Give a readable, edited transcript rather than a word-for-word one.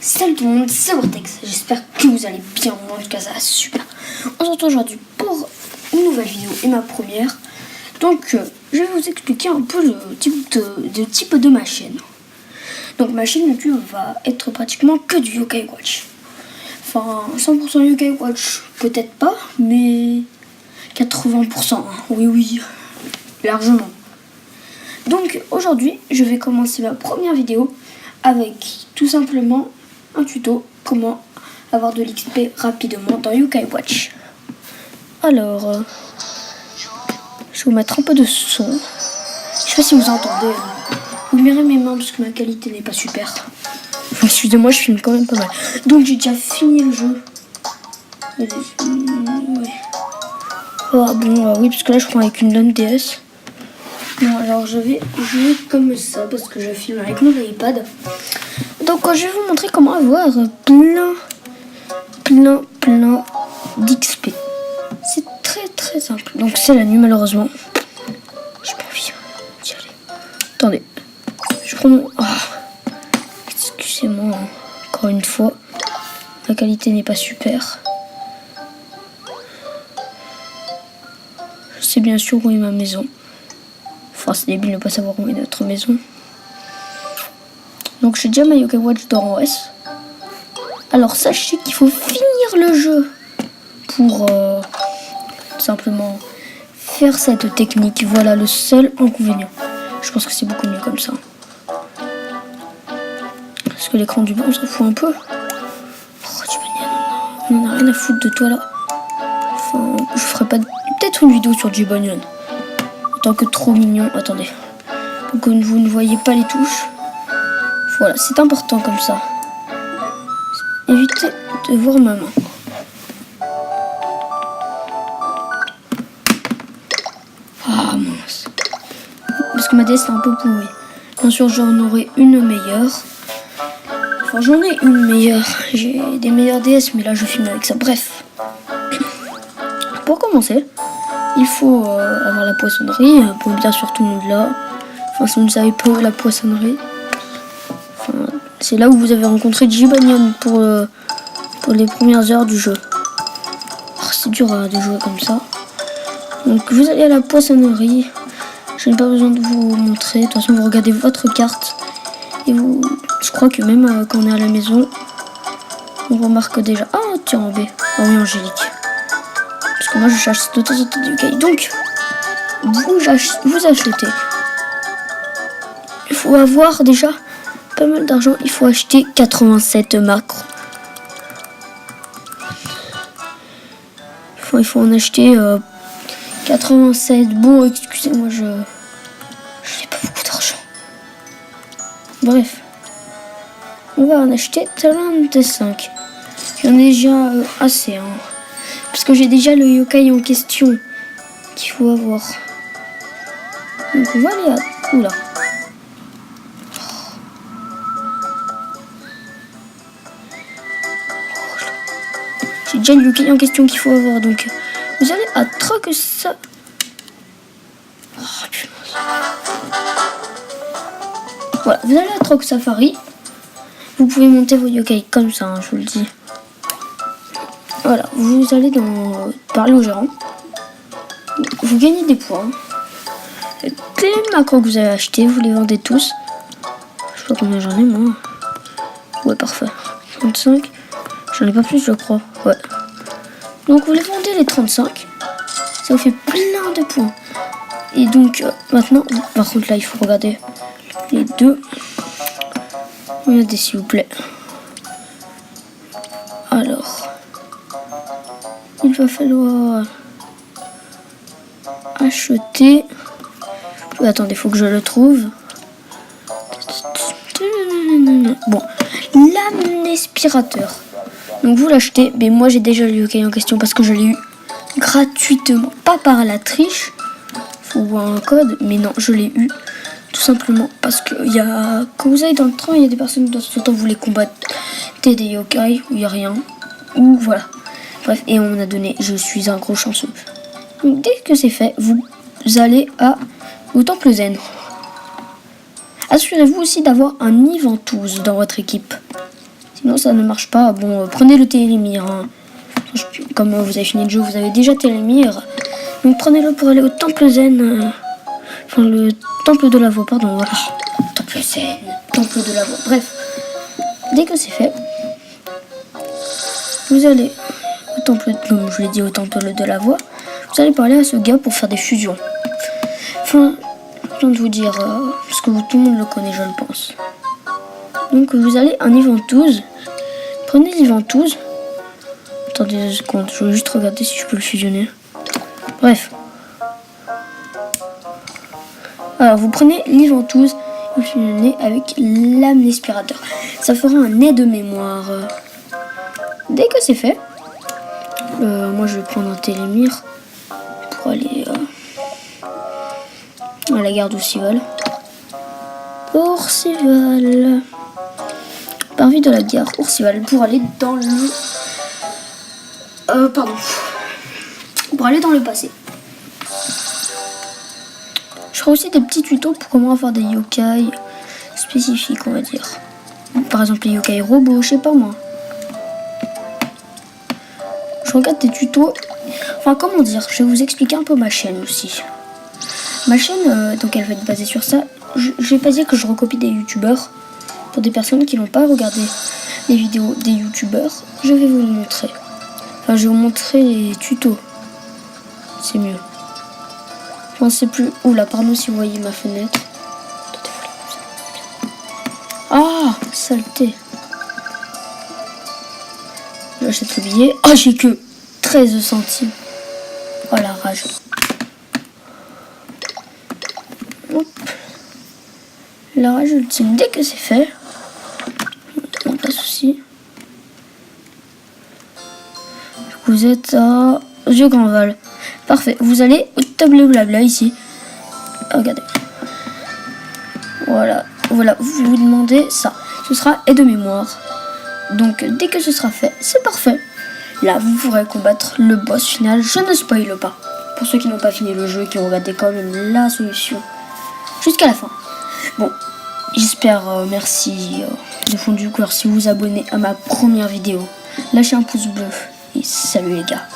Salut tout le monde, c'est Vortex, j'espère que vous allez bien, moi en tout cas ça va super. On se retrouve aujourd'hui pour une nouvelle vidéo et ma première. Donc je vais vous expliquer un peu le type de ma chaîne. Donc ma chaîne YouTube va être pratiquement que du Yokai Watch. Enfin 100% Yokai Watch peut-être pas, mais 80%, hein. Oui, largement. Donc aujourd'hui je vais commencer ma première vidéo avec tout simplement un tuto comment avoir de l'XP rapidement dans Yokai Watch. Alors, je vais vous mettre un peu de son. Je sais pas si vous entendez. Vous mirez mes mains parce que ma qualité n'est pas super. Enfin, excusez-moi, je filme quand même pas mal. Donc j'ai déjà fini le jeu. Ouais. Oh, bon, oui, parce que là je prends avec une LAN DS. Bon, alors je vais jouer comme ça parce que je filme avec mon iPad. Donc je vais vous montrer comment avoir plein d'XP. C'est très simple. Donc c'est la nuit malheureusement. J'ai pas envie d'y aller. Attendez. Je prends mon... Oh. Excusez-moi encore une fois. La qualité n'est pas super. Je sais bien sûr où est ma maison. Enfin c'est débile de ne pas savoir où est notre maison. Donc j'ai déjà ma Yokai Watch d'or en OS. Alors sachez qu'il faut finir le jeu pour simplement faire cette technique. Voilà le seul inconvénient. Je pense que c'est beaucoup mieux comme ça. Parce que l'écran du bas on s'en fout un peu. Oh J-Bunyan, on en a rien à foutre de toi là. Enfin je ferai pas peut-être une vidéo sur J-Bunyan. En tant que trop mignon. Attendez. Pour que vous ne voyez pas les touches. Voilà, c'est important comme ça. Évitez de voir ma main. Ah mince. Parce que ma DS est un peu pourrie. Bien sûr, j'en aurai une meilleure. Enfin, j'en ai une meilleure. J'ai des meilleures DS, mais là, je filme avec ça. Bref. Pour commencer, il faut avoir la poissonnerie. Pour bien sûr tout le monde là. Enfin, si vous ne savez pas où est la poissonnerie. C'est là où vous avez rencontré J-Bunyan pour les premières heures du jeu. Oh, c'est dur de jouer comme ça. Donc vous allez à la poissonnerie. Je n'ai pas besoin de vous montrer. De toute façon, vous regardez votre carte. Et vous... Je crois que même quand on est à la maison, on remarque déjà... Ah, tiens, en B. Ah oui, Angélique. Parce que moi, je chasse de temps en temps du Yokai. Donc, vous achetez. Il faut avoir déjà... pas mal d'argent, il faut acheter 87 macros. Il faut en acheter 87. Bon, excusez-moi, je n'ai pas beaucoup d'argent. Bref, on va en acheter 35. J'en ai déjà assez, hein, parce que j'ai déjà le yokai en question qu'il faut avoir. Donc on va aller à... Oula. J'ai déjà le yokai en question qu'il faut avoir, donc vous allez à Troc ça. Oh, putain. Voilà, vous allez à Troc Safari. Vous pouvez monter vos yokai comme ça, hein, je vous le dis. Voilà, vous allez parler au gérant. Vous gagnez des points. Les macros que vous avez achetés, vous les vendez tous. Je sais pas combien j'en ai moi. Ouais, parfait. 35. J'en ai pas plus, je crois. Ouais. Donc vous les vendez les 35. Ça vous fait plein de points. Et donc maintenant, par contre là il faut regarder les deux. Regardez s'il vous plaît. Alors, il va falloir acheter. Attendez, faut que je le trouve. Bon, l'amnéspirateur. Donc vous l'achetez, mais moi j'ai déjà le yokai en question parce que je l'ai eu gratuitement, pas par la triche. Faut voir un code, mais non, je l'ai eu tout simplement parce que quand vous allez dans le train, il y a des personnes dans ce temps vous les combattez des yokai où il n'y a rien, ou voilà. Bref, et on m'a donné, je suis un gros chanceux. Donc dès que c'est fait, vous allez au temple zen. Assurez-vous aussi d'avoir un Iventouz dans votre équipe. Sinon ça ne marche pas. Bon, prenez le Télémire. Hein. Comme vous avez fini le jeu, vous avez déjà Télémire. Donc prenez-le pour aller au temple zen. Enfin, le temple de la voix, pardon. Voilà. Temple zen, temple de la voix. Bref, dès que c'est fait, vous allez au temple, comme je l'ai dit, au temple de la voix. Vous allez parler à ce gars pour faire des fusions. Enfin, je viens de vous dire, parce que tout le monde le connaît, je le pense. Donc vous allez à un ventouse. Prenez l'ventouse. Attendez 2 secondes, je vais juste regarder si je peux le fusionner. Bref. Alors vous prenez l'ventouse et vous fusionnez avec l'amnéspirateur. Ça fera un aide-mémoire. Dès que c'est fait, moi je vais prendre un Télémire pour aller à la gare d'Ourcival. Ourcival. Parvis de la gare Ourcival pour aller dans le... Pour aller dans le passé. Je ferai aussi des petits tutos pour comment avoir des yokai spécifiques, on va dire. Par exemple les yokai robots, je sais pas moi. Je regarde des tutos. Enfin, comment dire, je vais vous expliquer un peu ma chaîne aussi. Ma chaîne, donc elle va être basée sur ça. Je vais pas dire que je recopie des youtubeurs. Pour des personnes qui n'ont pas regardé les vidéos des youtubeurs, je vais vous le montrer. Enfin, je vais vous montrer les tutos. C'est mieux. Enfin, c'est plus... Oula, pardon si vous voyez ma fenêtre. Ah, saleté. J'achète le billet. Ah, j'ai que 13 centimes. Oh la rage. Hop. La rage ultime. Dès que c'est fait, pas de souci. Vous êtes à Vieux Grandval. Parfait. Vous allez au tableau blabla ici. Regardez. Voilà. Voilà. Vous vous demandez ça. Ce sera aide-mémoire. Donc dès que ce sera fait, c'est parfait. Là, vous pourrez combattre le boss final. Je ne spoile pas. Pour ceux qui n'ont pas fini le jeu et qui ont regardé quand même la solution jusqu'à la fin. Bon, j'espère, merci de fond du cœur si vous vous abonnez à ma première vidéo. Lâchez un pouce bleu et salut les gars.